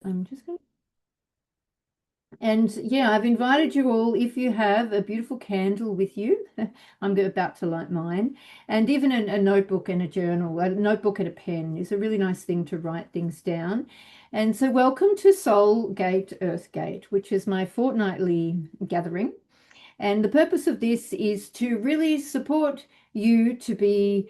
I'm just going to, and yeah, I've invited you all. If you have a beautiful candle with you, about to light mine, and even a notebook and a journal, a notebook and a pen is a really nice thing to write things down. And so, welcome to Soul Gate, Earth Gate, which is my fortnightly gathering. And the purpose of this is to really support you to be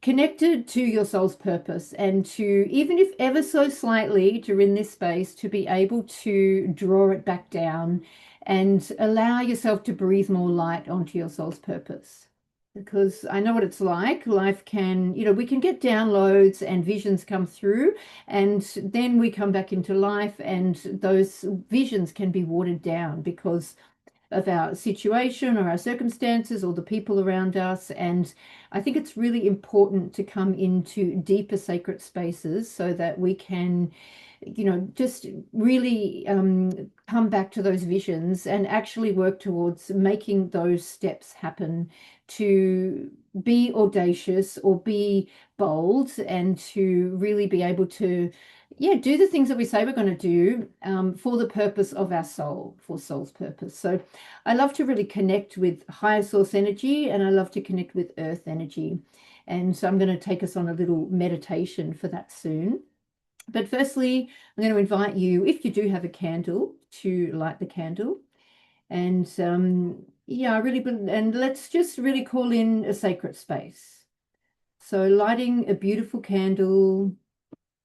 connected to your soul's purpose and to, even if ever so slightly during this space, to be able to draw it back down and allow yourself to breathe more light onto your soul's purpose. Because I know what it's like. Life can, we can get downloads and visions come through, and then we come back into life, and those visions can be watered down because of our situation or our circumstances or the people around us. And I think it's really important to come into deeper sacred spaces so that we can, just really come back to those visions and actually work towards making those steps happen, to be audacious or be bold and to really be able to, yeah, do the things that we say we're going to do, for the purpose of our soul, for soul's purpose. So I love to really connect with higher source energy, and I love to connect with earth energy. And so I'm going to take us on a little meditation for that soon. But firstly, I'm going to invite you, if you do have a candle, to light the candle. And yeah, and let's just really call in a sacred space. So lighting a beautiful candle,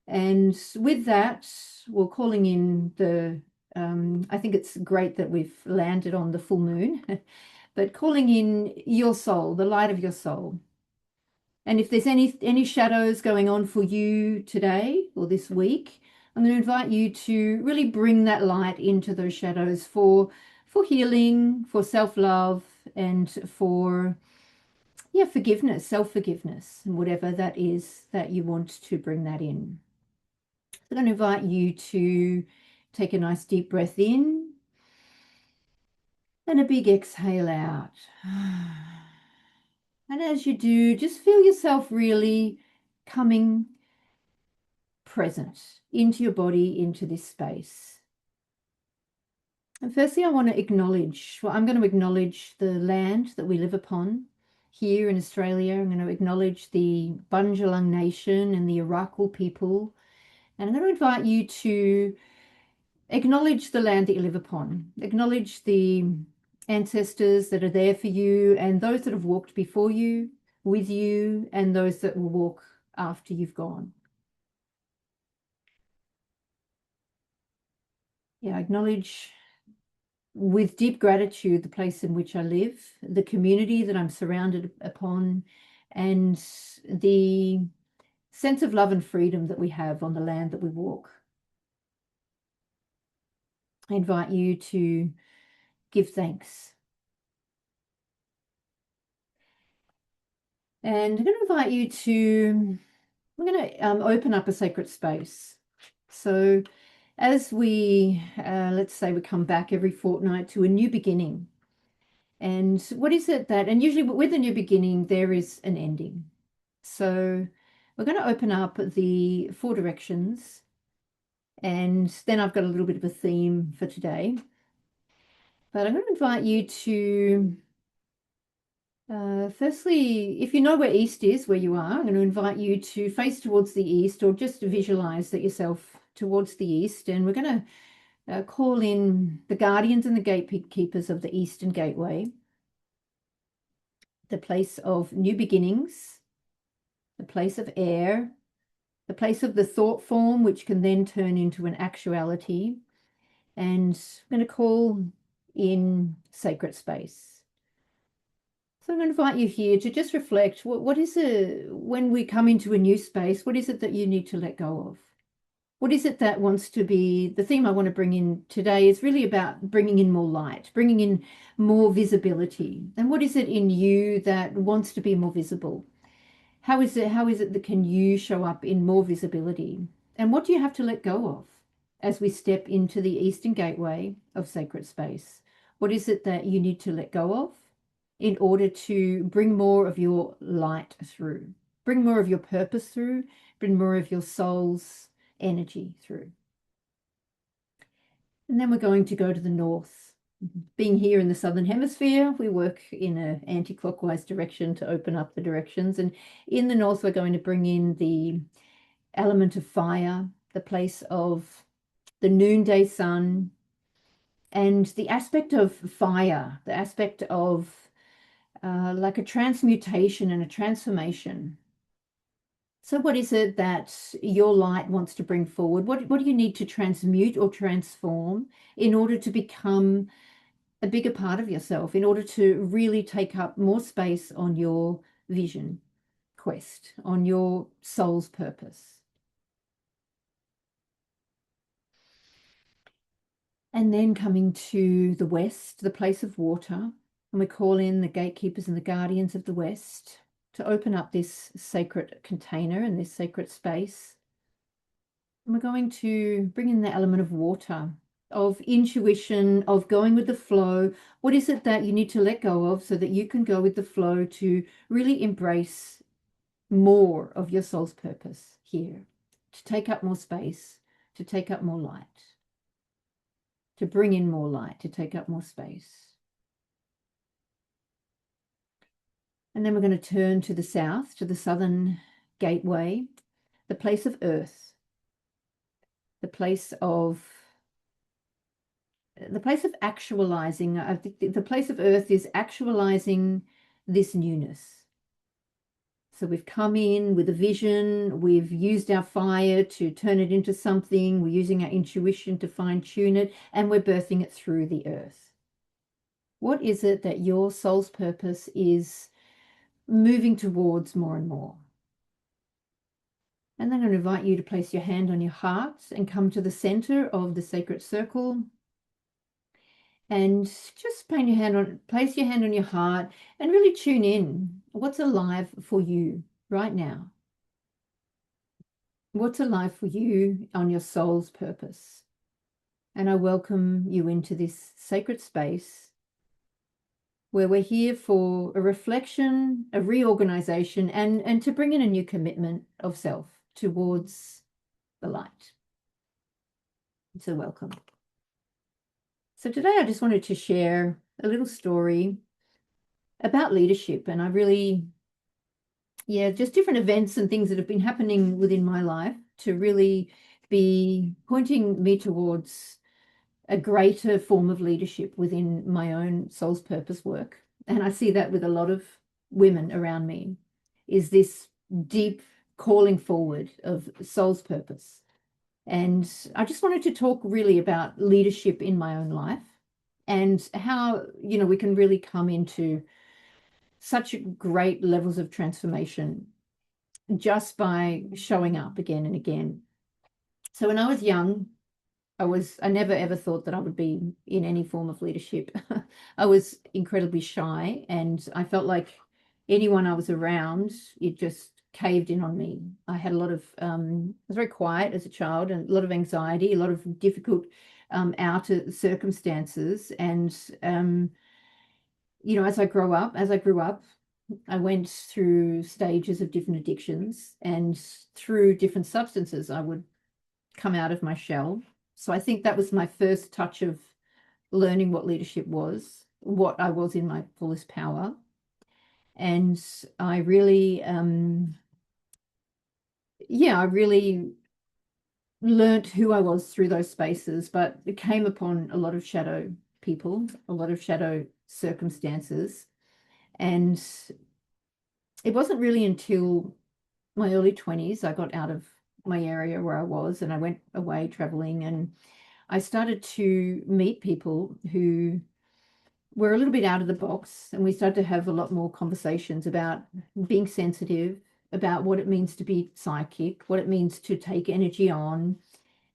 and with that, we're calling in I think it's great that we've landed on the full moon, but calling in your soul, the light of your soul. And if there's any shadows going on for you today or this week, I'm going to invite you to really bring that light into those shadows for healing, for self-love, and for, yeah, forgiveness, self-forgiveness, and whatever that is that you want to bring that in. So I'm going to invite you to take a nice deep breath in and a big exhale out. And as you do, just feel yourself really coming present into your body, into this space. And firstly, I want to I'm going to acknowledge the land that we live upon here in Australia. I'm going to acknowledge the Bundjalung Nation and the Arakwal people. And I'm going to invite you to acknowledge the land that you live upon. Acknowledge the ancestors that are there for you, and those that have walked before you, with you, and those that will walk after you've gone. Yeah, acknowledge with deep gratitude the place in which I live, the community that I'm surrounded upon, and the sense of love and freedom that we have on the land that we walk. I invite you to give thanks. And I'm going to invite you to, we're going to open up a sacred space. So as we, let's say we come back every fortnight to a new beginning. And what is it that, and usually with a new beginning, there is an ending. So we're going to open up the four directions. And then I've got a little bit of a theme for today. But I'm going to invite you to, firstly, if you know where east is, where you are, I'm going to invite you to face towards the east, or just visualize that yourself towards the east. And we're going to call in the guardians and the gatekeepers of the Eastern Gateway, the place of new beginnings, the place of air, the place of the thought form, which can then turn into an actuality. And I'm going to call in sacred space. So I'm going to invite you here to just reflect, what is it, when we come into a new space, what is it that you need to let go of? What is it that wants to be, the theme I want to bring in today is really about bringing in more light, bringing in more visibility. And what is it in you that wants to be more visible? How is it that can you show up in more visibility? And what do you have to let go of as we step into the Eastern Gateway of sacred space? What is it that you need to let go of in order to bring more of your light through, bring more of your purpose through, bring more of your soul's energy through? And then we're going to go to the north. Being here in the southern hemisphere, we work in an anti-clockwise direction to open up the directions. And in the north, we're going to bring in the element of fire, the place of the noonday sun, and the aspect of fire, the aspect of like a transmutation and a transformation. So what is it that your light wants to bring forward? What do you need to transmute or transform in order to become a bigger part of yourself, in order to really take up more space on your vision quest, on your soul's purpose? And then coming to the west, the place of water, and we call in the gatekeepers and the guardians of the west to open up this sacred container and this sacred space. And we're going to bring in the element of water, of intuition, of going with the flow. What is it that you need to let go of so that you can go with the flow to really embrace more of your soul's purpose here, to take up more space, to take up more light, to bring in more light, to take up more space. And then we're going to turn to the south, to the southern gateway, the place of earth, the place of actualizing. The place of earth is actualizing this newness. So we've come in with a vision, we've used our fire to turn it into something, we're using our intuition to fine tune it, and we're birthing it through the earth. What is it that your soul's purpose is moving towards more and more? And then I'm going to invite you to place your hand on your heart and come to the center of the sacred circle. And just place your hand on your heart and really tune in. What's alive for you right now? What's alive for you on your soul's purpose? And I welcome you into this sacred space where we're here for a reflection, a reorganization, and to bring in a new commitment of self towards the light. So welcome. So today I just wanted to share a little story about leadership, and I really, just different events and things that have been happening within my life to really be pointing me towards a greater form of leadership within my own soul's purpose work. And I see that with a lot of women around me, is this deep calling forward of soul's purpose. And I just wanted to talk really about leadership in my own life and how, we can really come into such great levels of transformation just by showing up again and again. So when I was young, I never ever thought that I would be in any form of leadership. I was incredibly shy, and I felt like anyone I was around, it just caved in on me. I had a lot of, I was very quiet as a child, and a lot of anxiety, a lot of difficult outer circumstances. And, as I grew up, I went through stages of different addictions, and through different substances, I would come out of my shell. So I think that was my first touch of learning what leadership was, what I was in my fullest power. And I really, I really learnt who I was through those spaces, but it came upon a lot of shadow people, a lot of shadow circumstances. And it wasn't really until my early 20s I got out of my area where I was, and I went away traveling, and I started to meet people who were a little bit out of the box, and we started to have a lot more conversations about being sensitive, about what it means to be psychic, what it means to take energy on,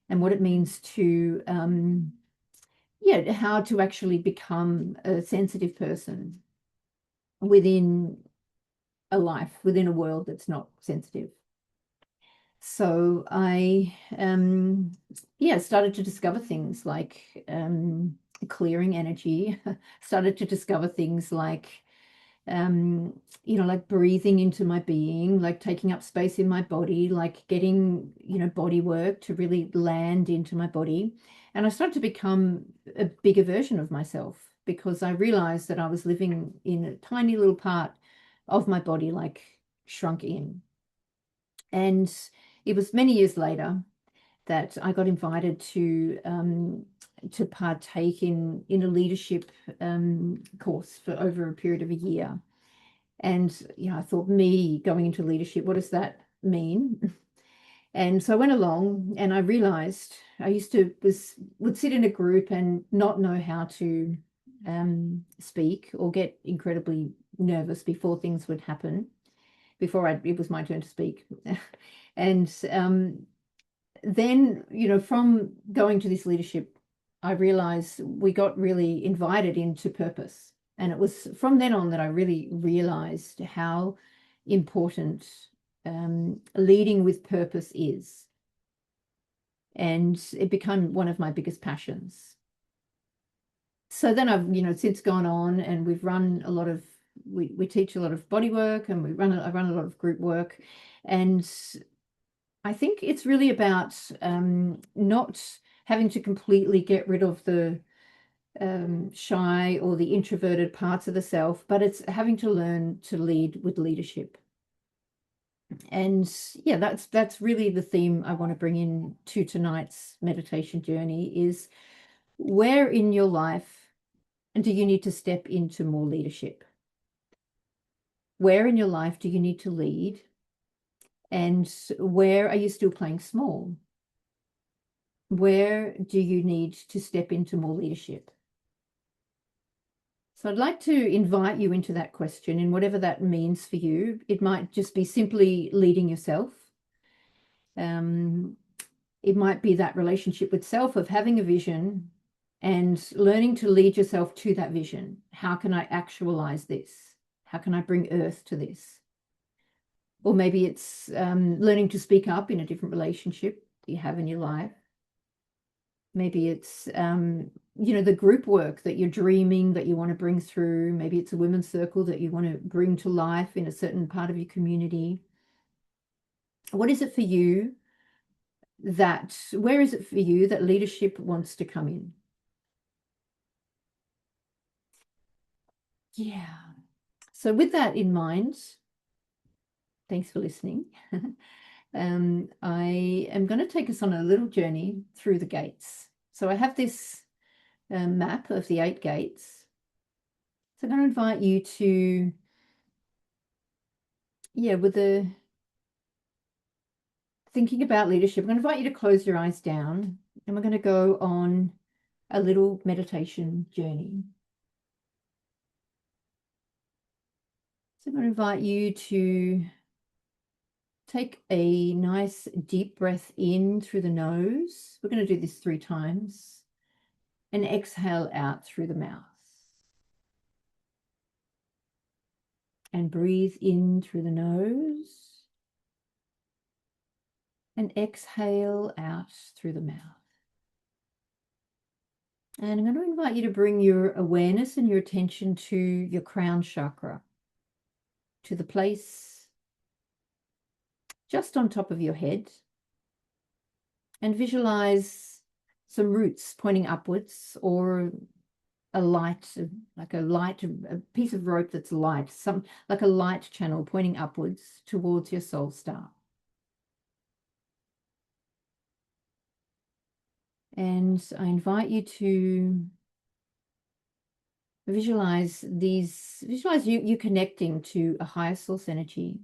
and what it means to how to actually become a sensitive person within a life, within a world that's not sensitive. So I started to discover things like clearing energy, started to discover things like like breathing into my being, like taking up space in my body, like getting, body work to really land into my body. And I started to become a bigger version of myself because I realized that I was living in a tiny little part of my body, like shrunk in. And it was many years later that I got invited to partake in a leadership course for over a period of a year. And I thought, me going into leadership, what does that mean? And so I went along, and I realized I used to would sit in a group and not know how to speak, or get incredibly nervous before things would happen, before it was my turn to speak. And then, from going to this leadership, I realized we got really invited into purpose. And it was from then on that I really realized how important leading with purpose is. And it became one of my biggest passions. So then I've, since gone on, and we've run a lot of, we teach a lot of body work, and I run a lot of group work. And I think it's really about not having to completely get rid of the shy or the introverted parts of the self, but it's having to learn to lead with leadership. And yeah, that's really the theme I want to bring in to tonight's meditation journey is, where in your life do you need to step into more leadership? Where in your life do you need to lead? And where are you still playing small? Where do you need to step into more leadership? So I'd like to invite you into that question, in whatever that means for you. It might just be simply leading yourself. It might be that relationship with self, of having a vision and learning to lead yourself to that vision. How can I actualize this? How can I bring earth to this? Or maybe it's learning to speak up in a different relationship that you have in your life. Maybe it's, the group work that you're dreaming that you want to bring through. Maybe it's a women's circle that you want to bring to life in a certain part of your community. What is it for you where is it for you that leadership wants to come in? Yeah. So with that in mind, thanks for listening. I am going to take us on a little journey through the gates. So I have this map of the 8 gates. So I'm going to invite you to, with the thinking about leadership, I'm going to invite you to close your eyes down, and we're going to go on a little meditation journey. So I'm going to invite you to take a nice deep breath in through the nose. We're going to do this 3 times. And exhale out through the mouth. And breathe in through the nose. And exhale out through the mouth. And I'm going to invite you to bring your awareness and your attention to your crown chakra, to the place just on top of your head. And visualize some roots pointing upwards, or a light, a piece of rope that's light, like a light channel pointing upwards towards your soul star. And I invite you to visualize you connecting to a higher source energy,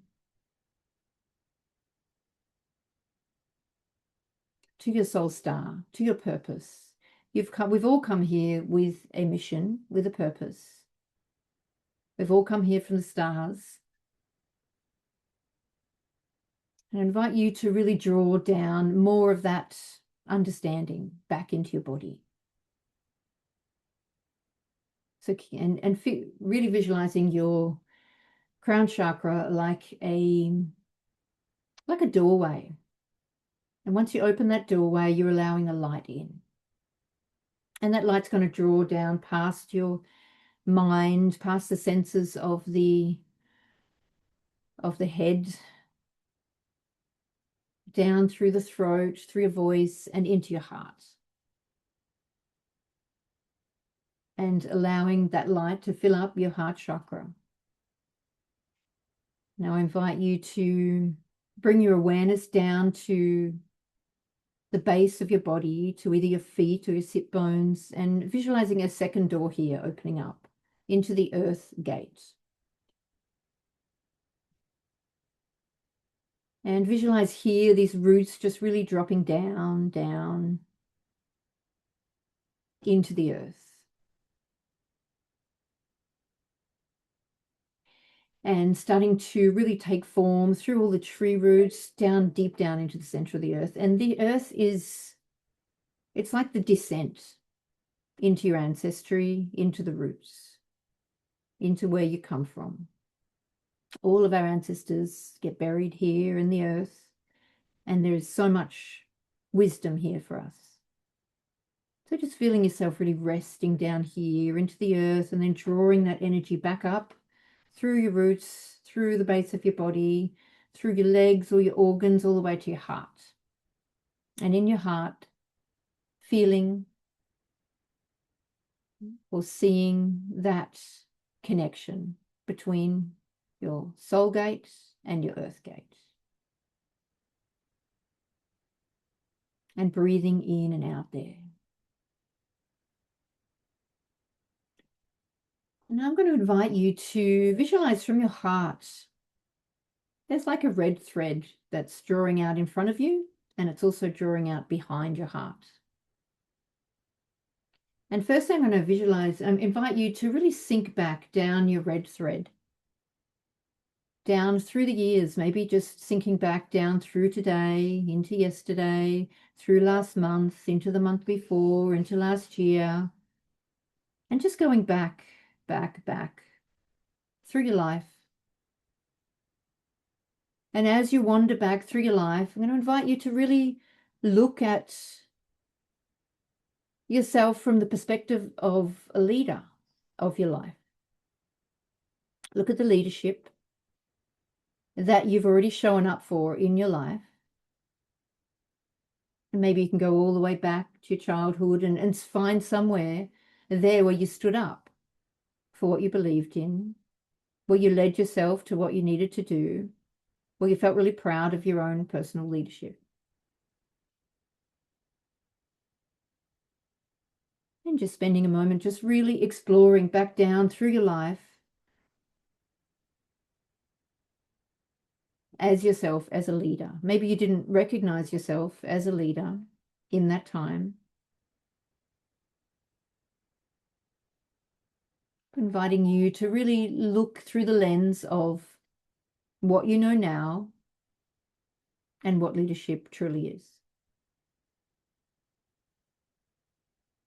to your soul star, to your purpose. We've all come here with a mission, with a purpose. We've all come here from the stars. And I invite you to really draw down more of that understanding back into your body. So, and really visualizing your crown chakra like a doorway. And once you open that doorway, you're allowing a light in. And that light's going to draw down past your mind, past the senses of the head, down through the throat, through your voice, and into your heart. And allowing that light to fill up your heart chakra. Now I invite you to bring your awareness down to the base of your body, to either your feet or your sit bones, and visualizing a second door here opening up into the earth gate. And visualize here these roots just really dropping down, down into the earth. And starting to really take form through all the tree roots, down, deep down into the center of the earth. And the earth it's like the descent into your ancestry, into the roots, into where you come from. All of our ancestors get buried here in the earth, and there's so much wisdom here for us. So just feeling yourself really resting down here into the earth, and then drawing that energy back up through your roots, through the base of your body, through your legs or your organs, all the way to your heart. And in your heart, feeling or seeing that connection between your soul gate and your earth gate. And breathing in and out there. And I'm going to invite you to visualize from your heart. There's like a red thread that's drawing out in front of you, and it's also drawing out behind your heart. And first I'm going to visualize, invite you to really sink back down your red thread. Down through the years, maybe just sinking back down through today, into yesterday, through last month, into the month before, into last year. And just going back, back, back through your life. And as you wander back through your life, I'm going to invite you to really look at yourself from the perspective of a leader of your life. Look at the leadership that you've already shown up for in your life. And maybe you can go all the way back to your childhood and find somewhere there where you stood up for what you believed in, where you led yourself to what you needed to do, where you felt really proud of your own personal leadership. And just spending a moment just really exploring back down through your life as yourself, as a leader. Maybe you didn't recognize yourself as a leader in that time. Inviting you to really look through the lens of what you know now and what leadership truly is.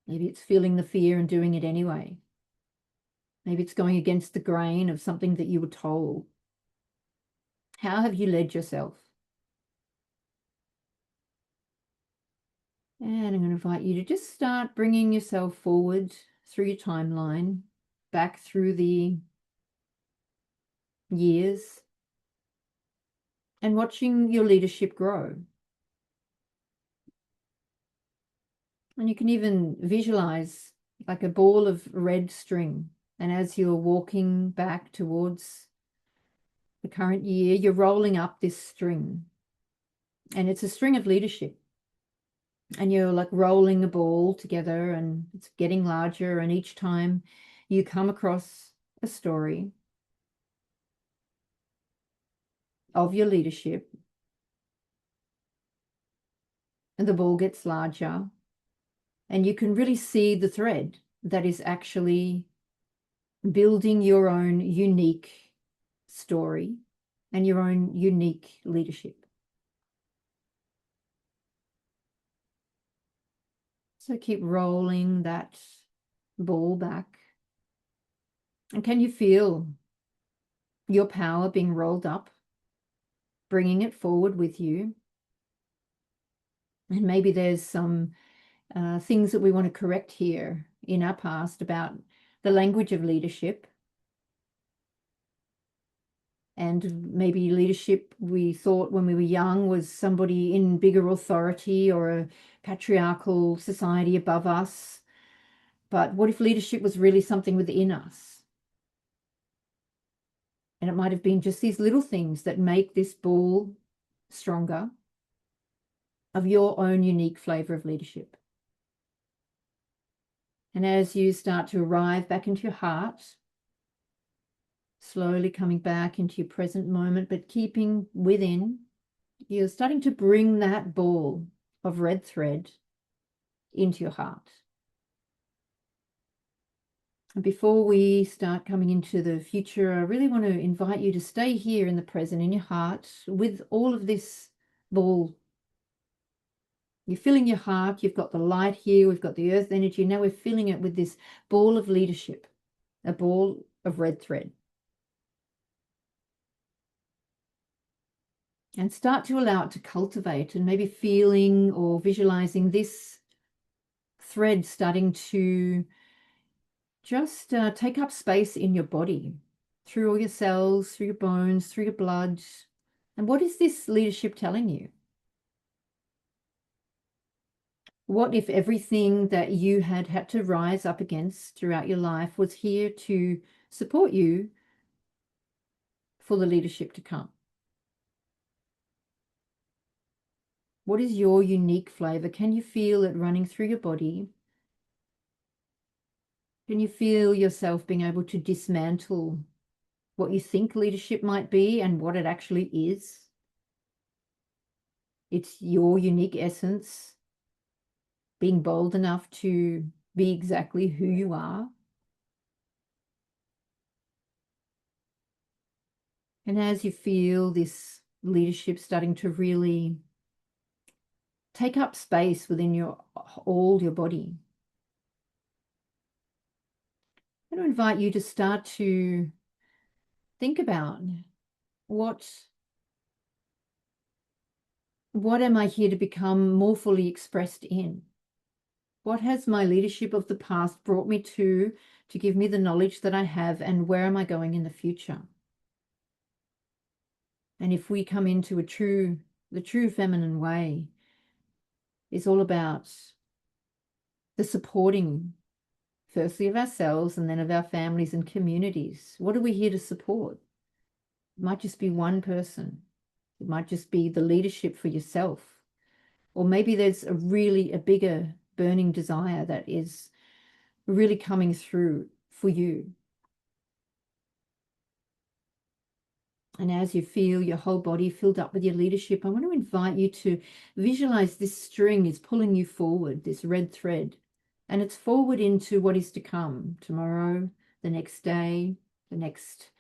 Maybe it's feeling the fear and doing it anyway. Maybe it's going against the grain of something that you were told. How have you led yourself? And I'm going to invite you to just start bringing yourself forward through your timeline, back through the years, and watching your leadership grow. And you can even visualize like a ball of red string. And as you're walking back towards the current year, you're rolling up this string. And it's a string of leadership. And you're like rolling a ball together, and it's getting larger. And each time you come across a story of your leadership, and the ball gets larger, and you can really see the thread that is actually building your own unique story and your own unique leadership. So keep rolling that ball back. And can you feel your power being rolled up, bringing it forward with you? And maybe there's some things that we want to correct here in our past about the language of leadership. And maybe leadership, we thought when we were young, was somebody in bigger authority or a patriarchal society above us. But what if leadership was really something within us? And it might have been just these little things that make this ball stronger, of your own unique flavor of leadership. And as you start to arrive back into your heart, slowly coming back into your present moment, but keeping within, you're starting to bring that ball of red thread into your heart. And before we start coming into the future, I really want to invite you to stay here in the present, in your heart, with all of this ball. You're filling your heart, you've got the light here, we've got the earth energy, now we're filling it with this ball of leadership, a ball of red thread. And start to allow it to cultivate, and maybe feeling or visualizing this thread starting to just take up space in your body, through all your cells, through your bones, through your blood. And what is this leadership telling you? What if everything that you had to rise up against throughout your life was here to support you for the leadership to come? What is your unique flavor? Can you feel it running through your body? Can you feel yourself being able to dismantle what you think leadership might be and what it actually is? It's your unique essence, being bold enough to be exactly who you are. And as you feel this leadership starting to really take up space within all your body, I'm going to invite you to start to think about what am I here to become more fully expressed in? What has my leadership of the past brought me to give me the knowledge that I have, and where am I going in the future? And if we come into the true feminine way, is all about the supporting, firstly of ourselves and then of our families and communities. What are we here to support? It might just be one person. It might just be the leadership for yourself. Or maybe there's a bigger burning desire that is really coming through for you. And as you feel your whole body filled up with your leadership, I want to invite you to visualize this string is pulling you forward, this red thread, and it's forward into what is to come tomorrow, the next day, the next,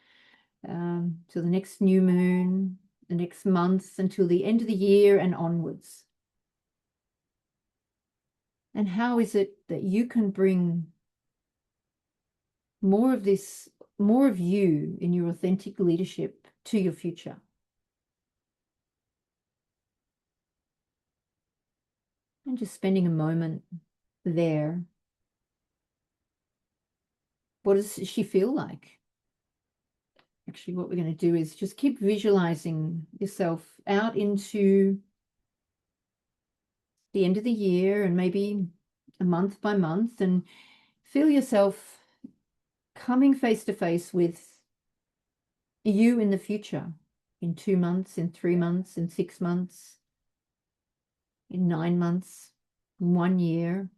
till the next new moon, the next month, until the end of the year and onwards. And how is it that you can bring more of this, more of you in your authentic leadership to your future? And just spending a moment there. What does she feel like? Actually, what we're going to do is just keep visualizing yourself out into the end of the year and maybe a month by month, and feel yourself coming face to face with you in the future, in 2 months, in 3 months, in 6 months, in 9 months, in 1 year.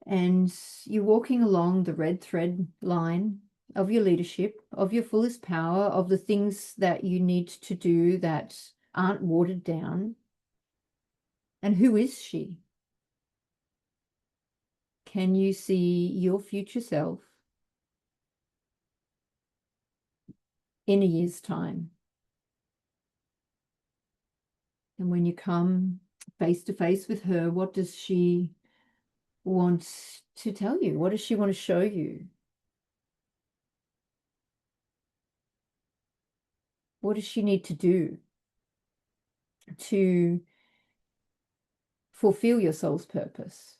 And you're walking along the red thread line of your leadership, of your fullest power, of the things that you need to do that aren't watered down. And who is she? Can you see your future self in a year's time? And when you come face to face with her, what does she want to tell you? What does she want to show you? What does she need to do to fulfill your soul's purpose?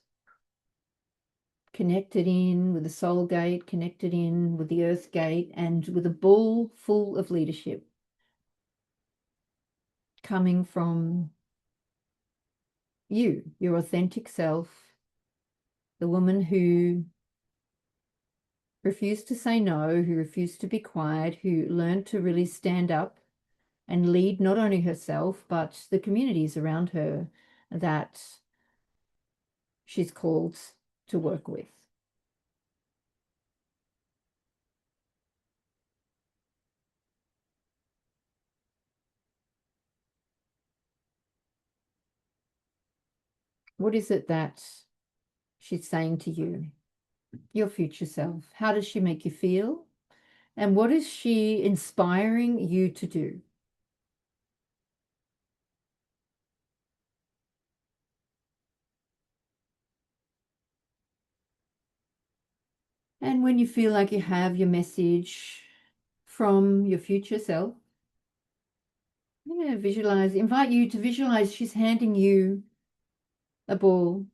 connected in with the soul gate, connected in with the earth gate, and with a ball full of leadership coming from you, your authentic self, the woman who refused to say no, who refused to be quiet, who learned to really stand up and lead not only herself, but the communities around her that she's called to work with. What is it that she's saying to you, your future self? How does she make you feel? And what is she inspiring you to do? And when you feel like you have your message from your future self, invite you to visualize she's handing you a ball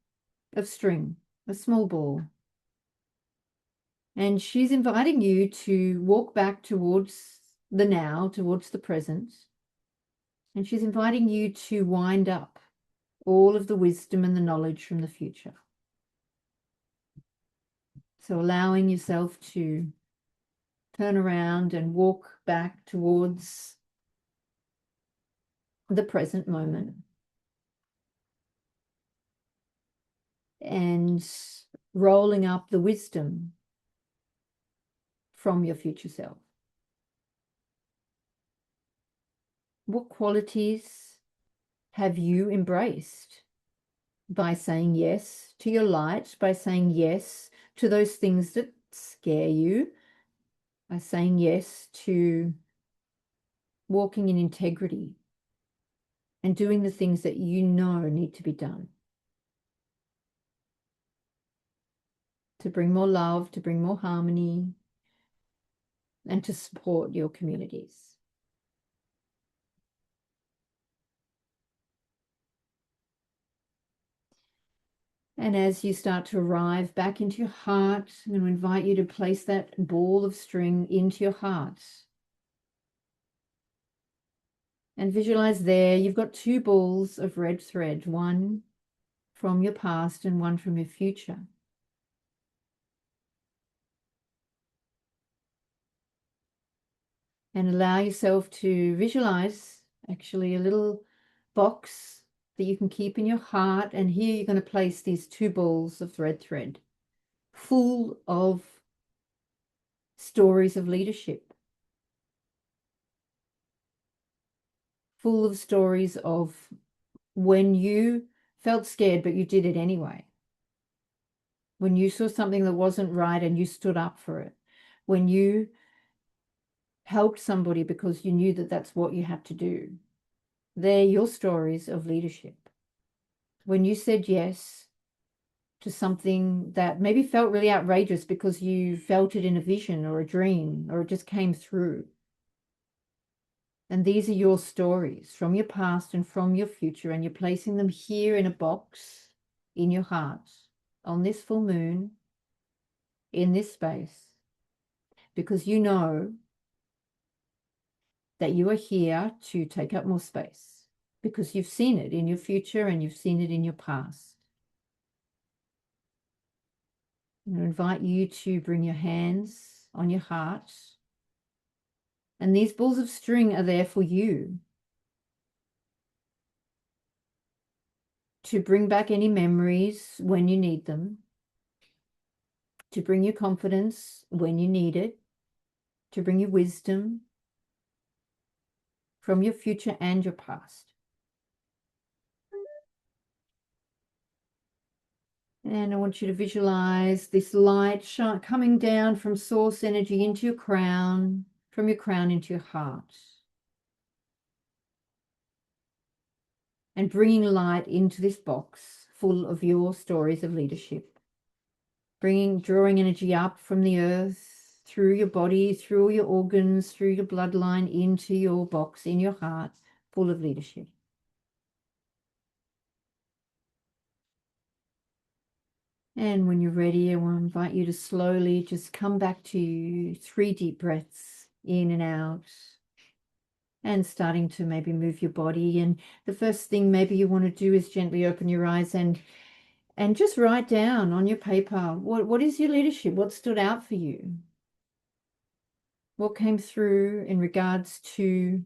of string, a small ball. And she's inviting you to walk back towards the now, towards the present. And she's inviting you to wind up all of the wisdom and the knowledge from the future. So allowing yourself to turn around and walk back towards the present moment. And rolling up the wisdom from your future self. What qualities have you embraced by saying yes to your light, by saying yes to those things that scare you, by saying yes to walking in integrity and doing the things that you know need to be done to bring more love, to bring more harmony, and to support your communities. And as you start to arrive back into your heart, I'm going to invite you to place that ball of string into your heart. And visualize there, you've got two balls of red thread, one from your past and one from your future. And allow yourself to visualize actually a little box that you can keep in your heart. And here you're going to place these two balls of red thread, full of stories of leadership, full of stories of when you felt scared, but you did it anyway. When you saw something that wasn't right and you stood up for it. When you helped somebody because you knew that that's what you had to do. They're your stories of leadership. When you said yes to something that maybe felt really outrageous because you felt it in a vision or a dream, or it just came through. And these are your stories from your past and from your future, and you're placing them here in a box in your heart on this full moon in this space, because you know that you are here to take up more space, because you've seen it in your future and you've seen it in your past. I invite you to bring your hands on your heart, and these balls of string are there for you to bring back any memories when you need them, to bring you confidence when you need it, to bring you wisdom from your future and your past. And I want you to visualize this light coming down from source energy into your crown, from your crown into your heart. And bringing light into this box full of your stories of leadership. Drawing energy up from the earth, through your body, through your organs, through your bloodline, into your box, in your heart, full of leadership. And when you're ready, I want to invite you to slowly just come back to 3 deep breaths in and out, and starting to maybe move your body. And the first thing maybe you want to do is gently open your eyes and just write down on your paper, what is your leadership? What stood out for you? What came through in regards to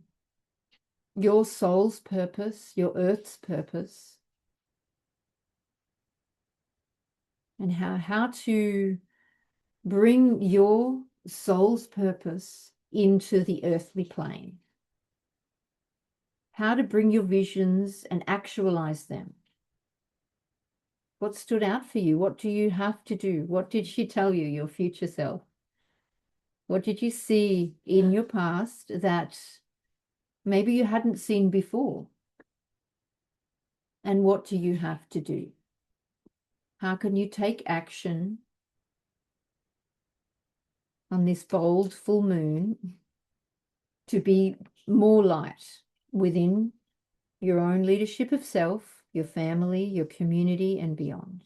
your soul's purpose, your earth's purpose, and how to bring your soul's purpose into the earthly plane, how to bring your visions and actualize them. What stood out for you? What do you have to do? What did she tell you, your future self? What did you see in your past that maybe you hadn't seen before? And what do you have to do? How can you take action on this bold full moon to be more light within your own leadership of self, your family, your community, and beyond?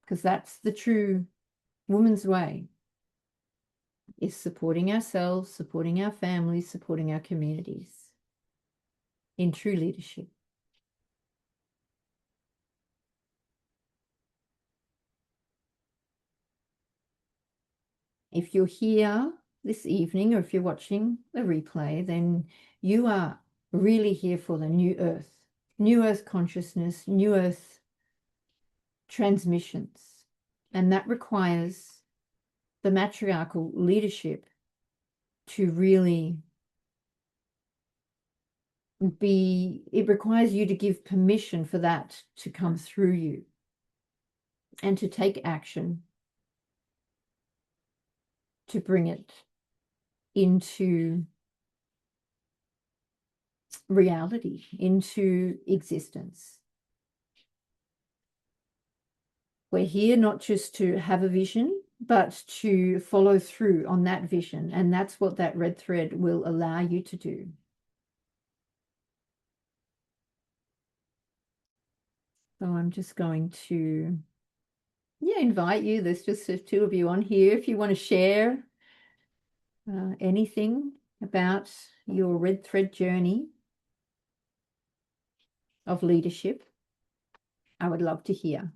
Because that's the true woman's way, is supporting ourselves, supporting our families, supporting our communities in true leadership. If you're here this evening, or if you're watching the replay, then you are really here for the new earth consciousness, new earth transmissions. And that requires the matriarchal leadership to really it requires you to give permission for that to come through you and to take action to bring it into reality, into existence. We're here not just to have a vision, but to follow through on that vision. And that's what that red thread will allow you to do. So I'm just going to, invite you. There's just the two of you on here. If you want to share anything about your red thread journey of leadership, I would love to hear.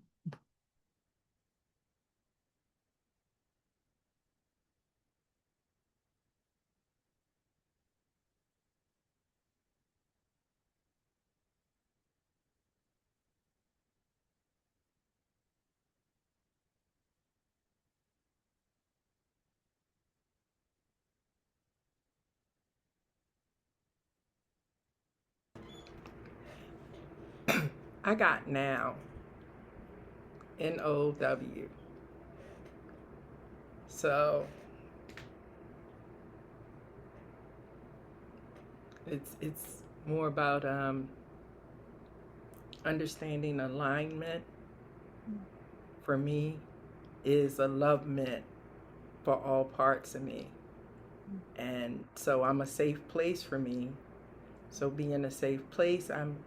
I got now. NOW. So it's more about understanding alignment. For me, is a love meant for all parts of me, and so I'm a safe place for me. So being a safe place, I'm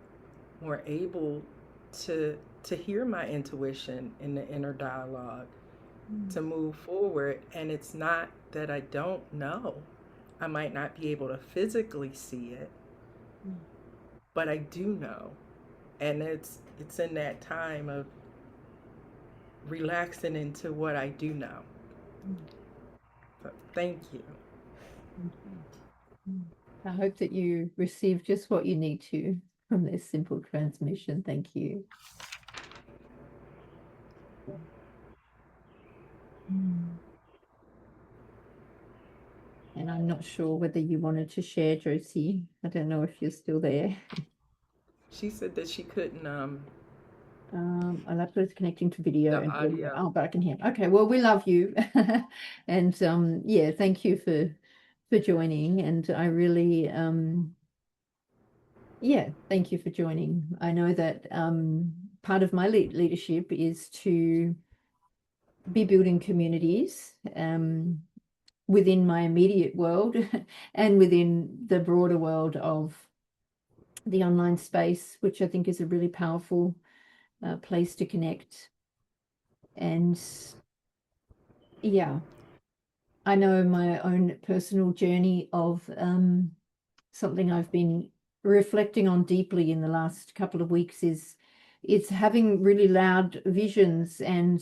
more able to hear my intuition in the inner dialogue, to move forward. And it's not that I don't know. I might not be able to physically see it, but I do know. And it's in that time of relaxing into what I do know. So thank you. I hope that you receive just what you need to from this simple transmission. Thank you. And I'm not sure whether you wanted to share, Josie. I don't know if you're still there. She said that she couldn't My laptop is connecting to video the and audio. audio. Oh, but I can hear. Okay, well, we love you. And thank you for joining. And I really thank you for joining. I know that part of my leadership is to be building communities within my immediate world and within the broader world of the online space, which I think is a really powerful place to connect. And yeah, I know my own personal journey of something I've been reflecting on deeply in the last couple of weeks is it's having really loud visions and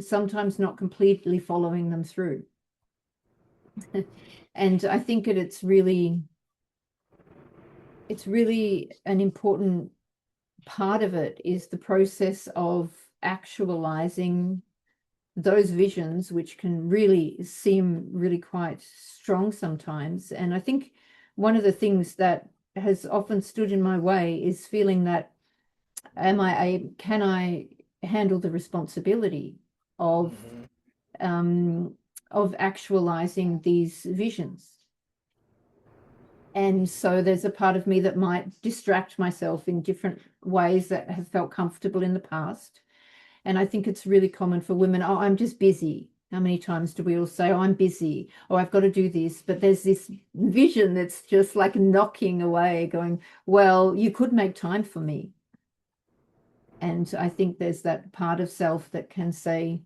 sometimes not completely following them through. And I think that it's really an important part of it is the process of actualizing those visions, which can really seem really quite strong sometimes. And I think one of the things that has often stood in my way is feeling that can I handle the responsibility of Mm-hmm. um, of actualizing these visions? And so there's a part of me that might distract myself in different ways that have felt comfortable in the past. And I think it's really common for women. Oh, I'm just busy. How many times do we all say, oh, I'm busy, or I've got to do this? But there's this vision that's just like knocking away, going, well, you could make time for me. And I think there's that part of self that can say,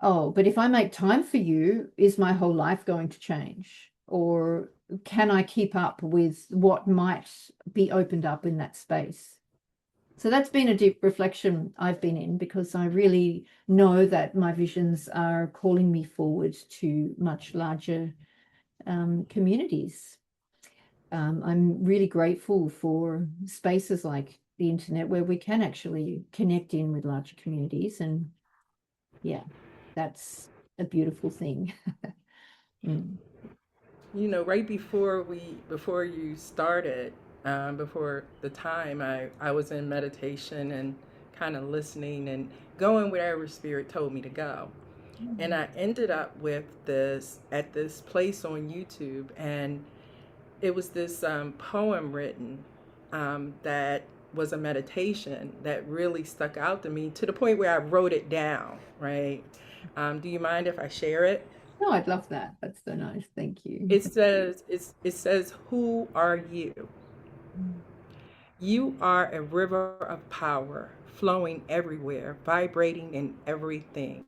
oh, but if I make time for you, is my whole life going to change? Or can I keep up with what might be opened up in that space? So that's been a deep reflection I've been in because I really know that my visions are calling me forward to much larger communities. I'm really grateful for spaces like the internet where we can actually connect in with larger communities. And yeah, that's a beautiful thing. Mm. You know, right before you started, before the time, I was in meditation and kind of listening and going wherever spirit told me to go. And I ended up with this at this place on YouTube, and it was this poem written that was a meditation that really stuck out to me to the point where I wrote it down, right? Do you mind if I share it? No, I'd love that. That's so nice. Thank you. It says, "Who are you? You are a river of power flowing everywhere, vibrating in everything.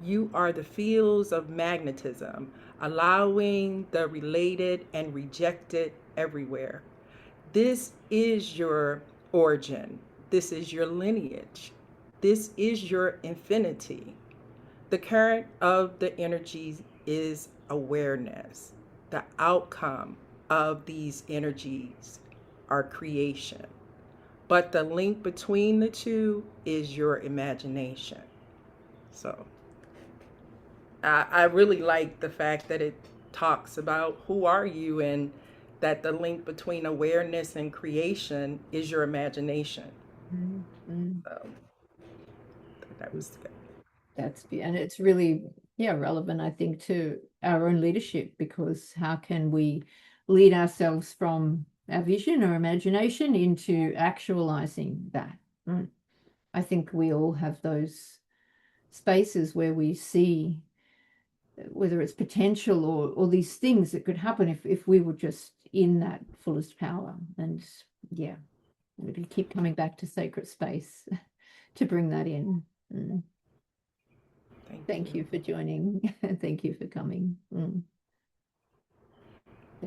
You are the fields of magnetism, allowing the related and rejected everywhere. This is your origin. This is your lineage. This is your infinity. The current of the energies is awareness. The outcome of these energies are creation. But the link between the two is your imagination." So I really like the fact that it talks about who are you and that the link between awareness and creation is your imagination. Mm. So that was good. And it's really, yeah, relevant, I think, to our own leadership because how can we lead ourselves from our vision or imagination into actualizing that? Mm. I think we all have those spaces where we see whether it's potential or these things that could happen if we were just in that fullest power. And yeah, we keep coming back to sacred space to bring that in. Mm. Thank Thank you. you for joining. Thank you for coming. Thanks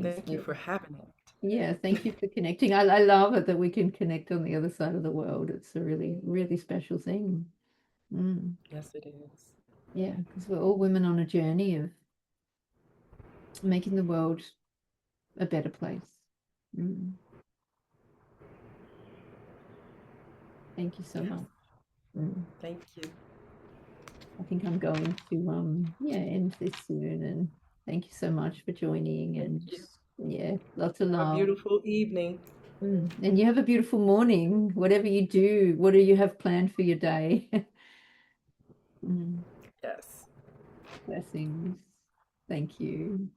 Thank you for, for having yeah, it. thank you for connecting. I love it that we can connect on the other side of the world. It's a really, really special thing. Mm. Yes, it is. Yeah, because we're all women on a journey of making the world a better place. Mm. Thank you so Yes. much. Mm. Thank you. I think I'm going to yeah, end this soon and thank you so much for joining Thank and you. yeah, lots of Have a love. beautiful evening. And you have a beautiful morning, whatever you do. What do you have planned for your day? Mm. Yes. Blessings. Thank you.